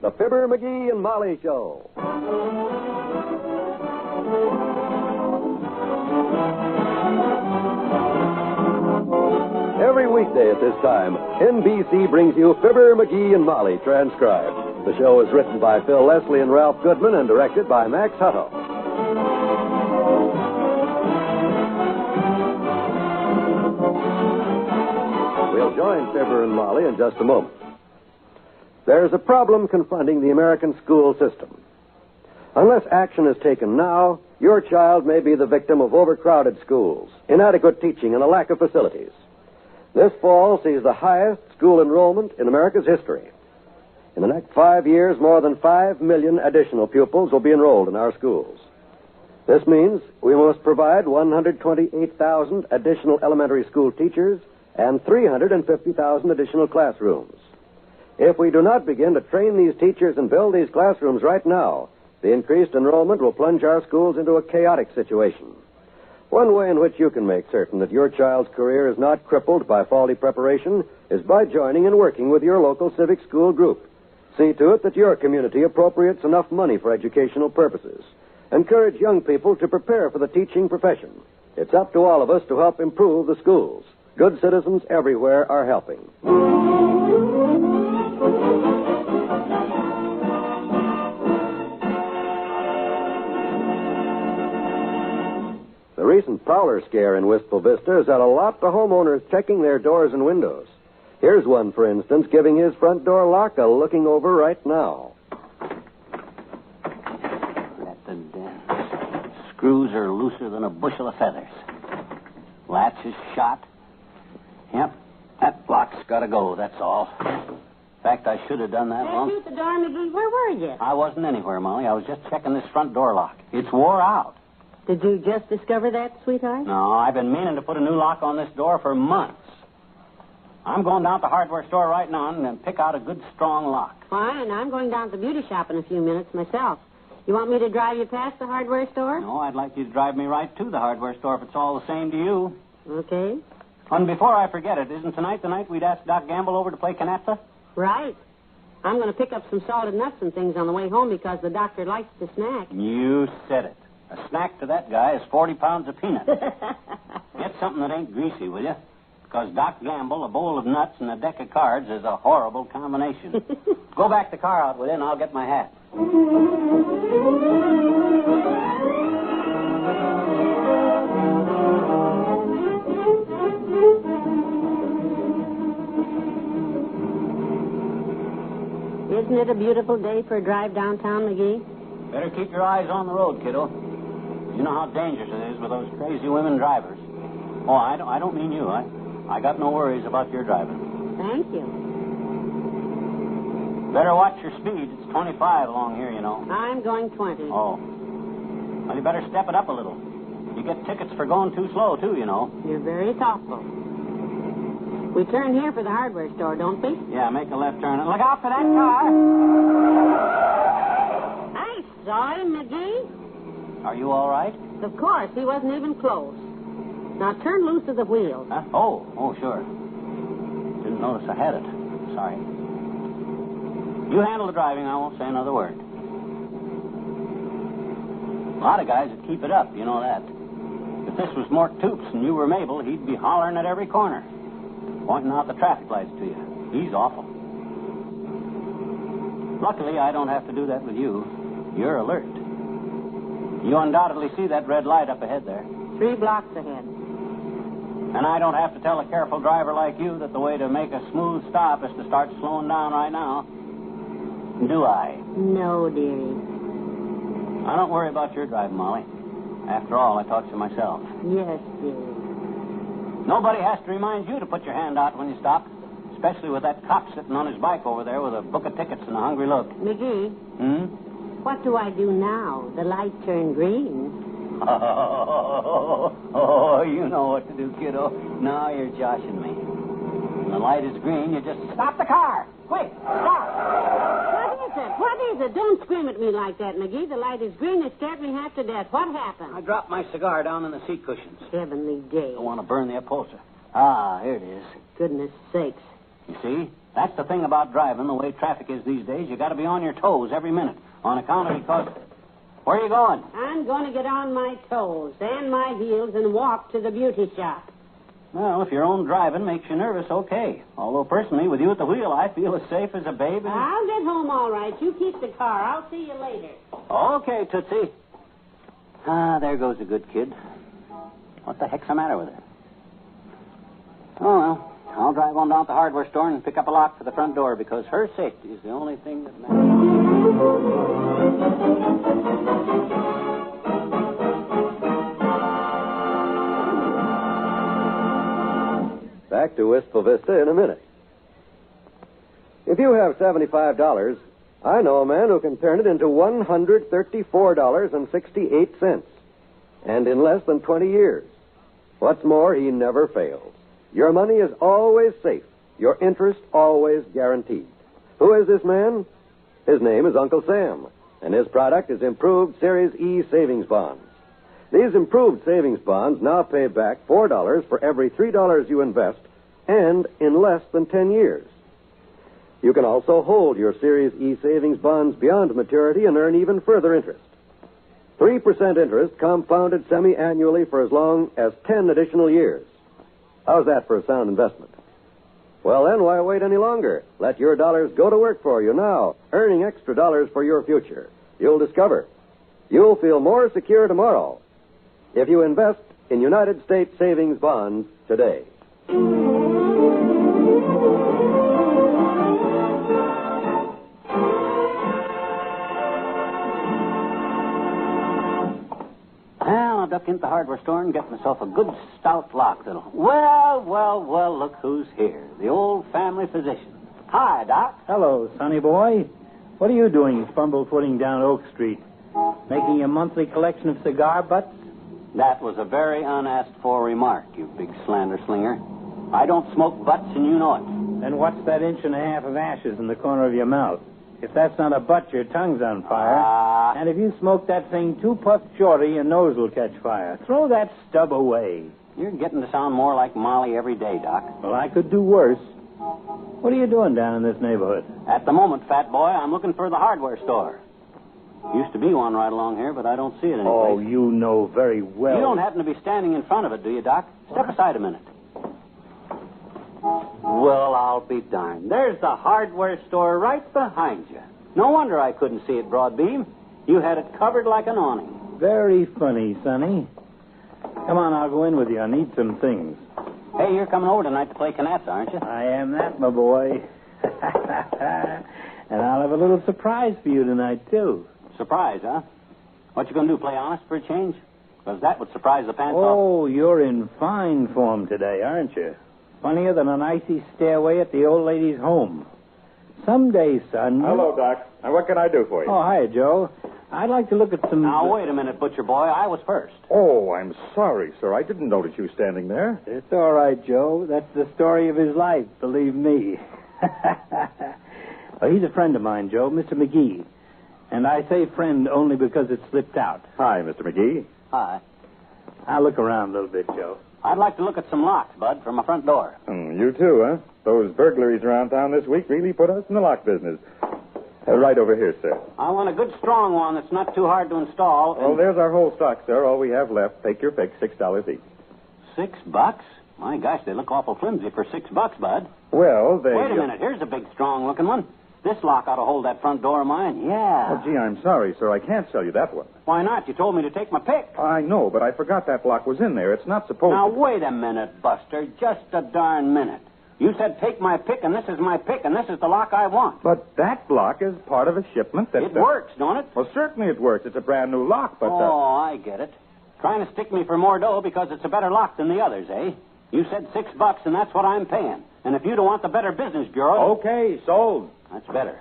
the Fibber McGee and Molly Show. Every weekday at this time, NBC brings you Fibber McGee and Molly transcribed. The show is written by Phil Leslie and Ralph Goodman and directed by Max Hutto. We'll join Fibber and Molly in just a moment. There's a problem confronting the American school system. Unless action is taken now, your child may be the victim of overcrowded schools, inadequate teaching, and a lack of facilities. This fall sees the highest school enrollment in America's history. In the next 5 years, more than 5 million additional pupils will be enrolled in our schools. This means we must provide 128,000 additional elementary school teachers and 350,000 additional classrooms. If we do not begin to train these teachers and build these classrooms right now, the increased enrollment will plunge our schools into a chaotic situation. One way in which you can make certain that your child's career is not crippled by faulty preparation is by joining and working with your local civic school group. See to it that your community appropriates enough money for educational purposes. Encourage young people to prepare for the teaching profession. It's up to all of us to help improve the schools. Good citizens everywhere are helping. The recent prowler scare in Wistful Vista has had a lot of homeowners checking their doors and windows. Here's one, for instance, giving his front door lock a looking over right now. Let the dance. Screws are looser than a bushel of feathers. Latch is shot. Yep, that lock's got to go, that's all. In fact, I should have done that long. Shoot the door, McGee. Where were you? I wasn't anywhere, Molly. I was just checking this front door lock. It's wore out. Did you just discover that, sweetheart? No, I've been meaning to put a new lock on this door for months. I'm going down to the hardware store right now and pick out a good, strong lock. Fine. I'm going down to the beauty shop in a few minutes myself. You want me to drive you past the hardware store? No, I'd like you to drive me right to the hardware store if it's all the same to you. Okay. And before I forget it, isn't tonight the night we'd ask Doc Gamble over to play canasta? Right. I'm going to pick up some salted nuts and things on the way home because the doctor likes to snack. You said it. A snack to that guy is 40 pounds of peanuts. Get something that ain't greasy, will you? Because Doc Gamble, a bowl of nuts, and a deck of cards is a horrible combination. Go back the car out with you, and I'll get my hat. Isn't it a beautiful day for a drive downtown, McGee? Better keep your eyes on the road, kiddo. You know how dangerous it is with those crazy women drivers. Oh, I don't mean you. I got no worries about your driving. Thank you. Better watch your speed. It's 25 along here, you know. I'm going 20. Oh. Well, you better step it up a little. You get tickets for going too slow, too, you know. You're very thoughtful. We turn here for the hardware store, don't we? Yeah, make a left turn. And look out for that car. I saw him, McGee. Are you all right? Of course. He wasn't even close. Now turn loose of the wheel. Huh? Oh, sure. Didn't notice I had it. Sorry. You handle the driving. I won't say another word. A lot of guys would keep it up, you know that. If this was Mort Toops and you were Mabel, he'd be hollering at every corner, pointing out the traffic lights to you. He's awful. Luckily, I don't have to do that with you. You're alert. You undoubtedly see that red light up ahead there. 3 blocks ahead. And I don't have to tell a careful driver like you that the way to make a smooth stop is to start slowing down right now. Do I? No, dearie. I don't worry about your driving, Molly. After all, I taught you myself. Yes, dearie. Nobody has to remind you to put your hand out when you stop, especially with that cop sitting on his bike over there with a book of tickets and a hungry look. McGee. What do I do now? The light turned green. Oh, you know what to do, kiddo. Now you're joshing me. When the light is green, you just stop the car. Quick, stop. What is it? Don't scream at me like that, McGee. The light is green. It scared me half to death. What happened? I dropped my cigar down in the seat cushions. Heavenly day. I want to burn the upholstery. Ah, here it is. Goodness sakes. You see, that's the thing about driving the way traffic is these days. You got to be on your toes every minute on account of because... Where are you going? I'm going to get on my toes and my heels and walk to the beauty shop. Well, if your own driving makes you nervous, okay. Although, personally, with you at the wheel, I feel as safe as a baby. I'll get home all right. You keep the car. I'll see you later. Okay, Tootsie. Ah, there goes a good kid. What the heck's the matter with her? Oh, well, I'll drive on down to the hardware store and pick up a lock for the front door because her safety is the only thing that matters. Back to Wistful Vista in a minute. If you have $75, I know a man who can turn it into $134.68, and in less than 20 years. What's more, he never fails. Your money is always safe. Your interest always guaranteed. Who is this man? His name is Uncle Sam, and his product is Improved Series E Savings Bonds. These improved savings bonds now pay back $4 for every $3 you invest, and in less than 10 years. You can also hold your Series E savings bonds beyond maturity and earn even further interest. 3% interest compounded semi-annually for as long as 10 additional years. How's that for a sound investment? Well, then, why wait any longer? Let your dollars go to work for you now, earning extra dollars for your future. You'll discover. You'll feel more secure tomorrow if you invest in United States savings bonds today. Well, I'll duck into the hardware store and get myself a good stout lock that'll... Well, look who's here. The old family physician. Hi, Doc. Hello, sonny boy. What are you doing fumblefootting down Oak Street? Making a monthly collection of cigar butts? That was a very unasked-for remark, you big slander slinger. I don't smoke butts, and you know it. Then what's that inch and a half of ashes in the corner of your mouth? If that's not a butt, your tongue's on fire. And if you smoke that thing too puffed shorty, your nose will catch fire. Throw that stub away. You're getting to sound more like Molly every day, Doc. Well, I could do worse. What are you doing down in this neighborhood? At the moment, fat boy, I'm looking for the hardware store. Used to be one right along here, but I don't see it anyplace. Oh, you know very well. You don't happen to be standing in front of it, do you, Doc? Step aside a minute. Well, I'll be darned. There's the hardware store right behind you. No wonder I couldn't see it broad beam. You had it covered like an awning. Very funny, Sonny. Come on, I'll go in with you. I need some things. Hey, you're coming over tonight to play canasta, aren't you? I am that, my boy. And I'll have a little surprise for you tonight, too. Surprise, huh? What you going to do, play honest for a change? Because that would surprise the pants off. Oh, you're in fine form today, aren't you? Funnier than an icy stairway at the old lady's home. Someday, son... Hello, Doc. Now, what can I do for you? Oh, hi, Joe. I'd like to look at some... Now, wait a minute, butcher boy. I was first. Oh, I'm sorry, sir. I didn't notice you standing there. It's all right, Joe. That's the story of his life, believe me. Oh, he's a friend of mine, Joe, Mr. McGee. And I say friend only because it slipped out. Hi, Mr. McGee. Hi. I'll look around a little bit, Joe. I'd like to look at some locks, Bud, from my front door. You too, huh? Those burglaries around town this week really put us in the lock business. Right over here, sir. I want a good strong one that's not too hard to install. Well, there's our whole stock, sir. All we have left. Take your pick, $6 each. $6? My gosh, they look awful flimsy for $6, Bud. Well, they... Wait a minute. Here's a big, strong-looking one. This lock ought to hold that front door of mine. Yeah. Oh, gee, I'm sorry, sir. I can't sell you that one. Why not? You told me to take my pick. I know, but I forgot that lock was in there. It's not supposed Now, to... wait a minute, Buster. Just a darn minute. You said take my pick, and this is my pick, and this is the lock I want. But that lock is part of a shipment that... It works, don't it? Well, certainly it works. It's a brand new lock, but... Oh, I get it. Trying to stick me for more dough because it's a better lock than the others, eh? You said $6, and that's what I'm paying. And if you don't want the Better Business Bureau... Okay, sold. That's better.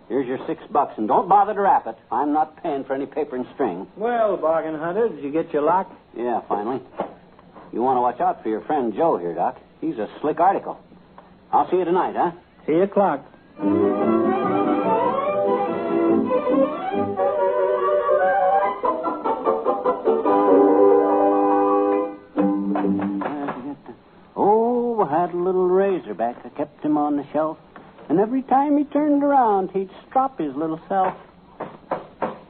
Here's your $6, and don't bother to wrap it. I'm not paying for any paper and string. Well, bargain hunter, did you get your lock? Yeah, finally. You want to watch out for your friend Joe here, Doc. He's a slick article. I'll see you tonight, huh? 8 o'clock. Oh, I had a little razorback I kept him on the shelf. And every time he turned around, he'd strop his little self.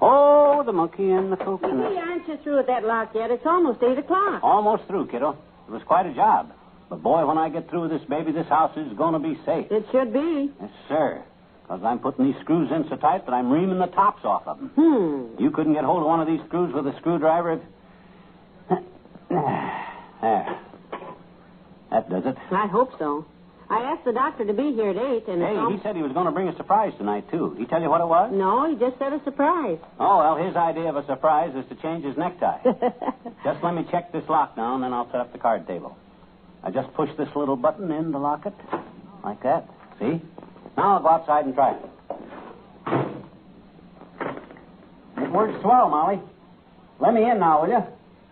Oh, the monkey and the coconut. McGee, aren't you through with that lock yet? It's almost 8 o'clock. Almost through, kiddo. It was quite a job. But, boy, when I get through with this baby, this house is going to be safe. It should be. Yes, sir. Because I'm putting these screws in so tight that I'm reaming the tops off of them. You couldn't get hold of one of these screws with a screwdriver if... There. That does it. I hope so. I asked the doctor to be here at 8, and... Hey, he said he was going to bring a surprise tonight, too. He tell you what it was? No, he just said a surprise. Oh, well, his idea of a surprise is to change his necktie. Just let me check this lock now, and then I'll set up the card table. I just push this little button in to lock it. Like that. See? Now I'll go outside and try it. It works swell, Molly. Let me in now, will you?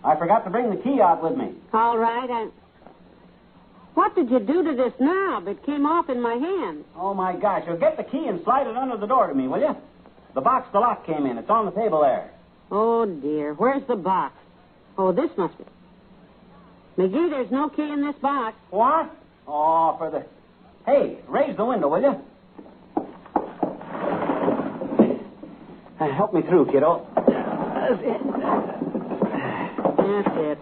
I forgot to bring the key out with me. All right, What did you do to this knob? It came off in my hand. Oh, my gosh. You'll get the key and slide it under the door to me, will you? The box the lock came in. It's on the table there. Oh, dear. Where's the box? Oh, this must be... McGee, there's no key in this box. What? Oh, for the... Hey, raise the window, will you? Help me through, kiddo. That's it.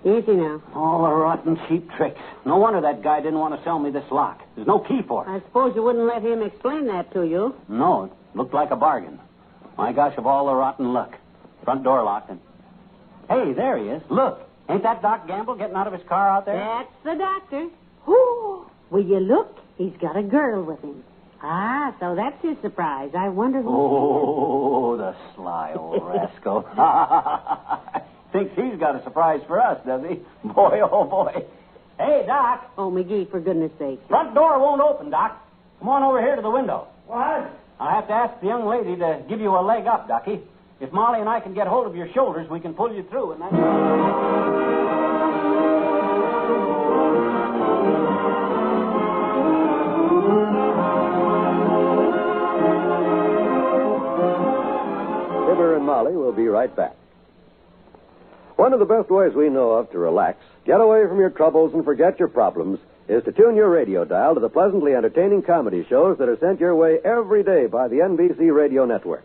Easy now. All the rotten, cheap tricks. No wonder that guy didn't want to sell me this lock. There's no key for it. I suppose you wouldn't let him explain that to you. No, it looked like a bargain. My gosh, of all the rotten luck. Front door locked. And... Hey, there he is. Look. Ain't that Doc Gamble getting out of his car out there? That's the doctor. Ooh, will you look? He's got a girl with him. Ah, so that's his surprise. I wonder who... Oh, the sly old rascal. Thinks he's got a surprise for us, does he? Boy, oh, boy. Hey, Doc. Oh, McGee, for goodness sake. Front door won't open, Doc. Come on over here to the window. What? I'll have to ask the young lady to give you a leg up, Ducky. If Molly and I can get hold of your shoulders, we can pull you through, and that's... Fibber and Molly will be right back. One of the best ways we know of to relax, get away from your troubles, and forget your problems is to tune your radio dial to the pleasantly entertaining comedy shows that are sent your way every day by the NBC Radio Network.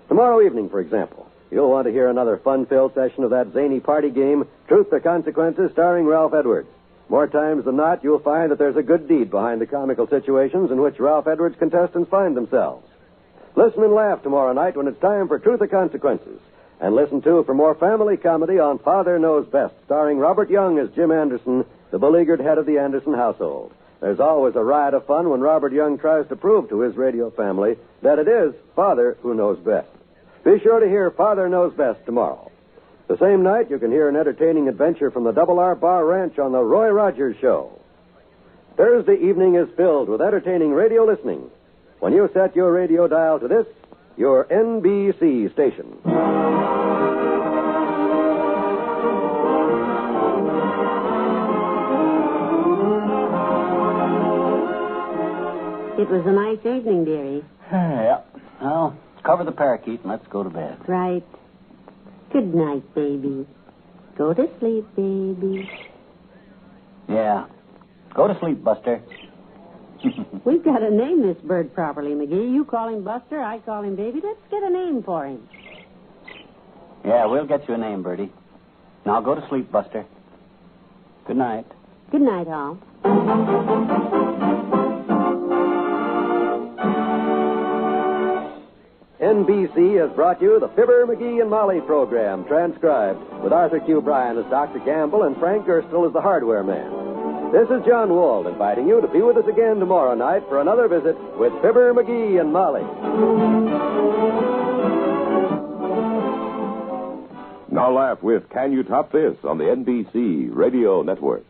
Tomorrow evening, for example, you'll want to hear another fun-filled session of that zany party game, Truth or Consequences, starring Ralph Edwards. More times than not, you'll find that there's a good deed behind the comical situations in which Ralph Edwards' contestants find themselves. Listen and laugh tomorrow night when it's time for Truth or Consequences. And listen, too, for more family comedy on Father Knows Best, starring Robert Young as Jim Anderson, the beleaguered head of the Anderson household. There's always a riot of fun when Robert Young tries to prove to his radio family that it is Father who knows best. Be sure to hear Father Knows Best tomorrow. The same night, you can hear an entertaining adventure from the Double R Bar Ranch on the Roy Rogers Show. Thursday evening is filled with entertaining radio listening when you set your radio dial to this, your NBC station. It was a nice evening, dearie. Yeah. Well, cover the parakeet and let's go to bed. Right. Good night, baby. Go to sleep, baby. Yeah. Go to sleep, Buster. We've got to name this bird properly, McGee. You call him Buster, I call him Baby. Let's get a name for him. Yeah, we'll get you a name, Bertie. Now go to sleep, Buster. Good night. Good night, all. NBC has brought you the Fibber McGee and Molly program, transcribed with Arthur Q. Bryan as Dr. Gamble and Frank Gerstle as the hardware man. This is John Wald inviting you to be with us again tomorrow night for another visit with Fibber McGee and Molly. Now laugh with Can You Top This on the NBC Radio Network.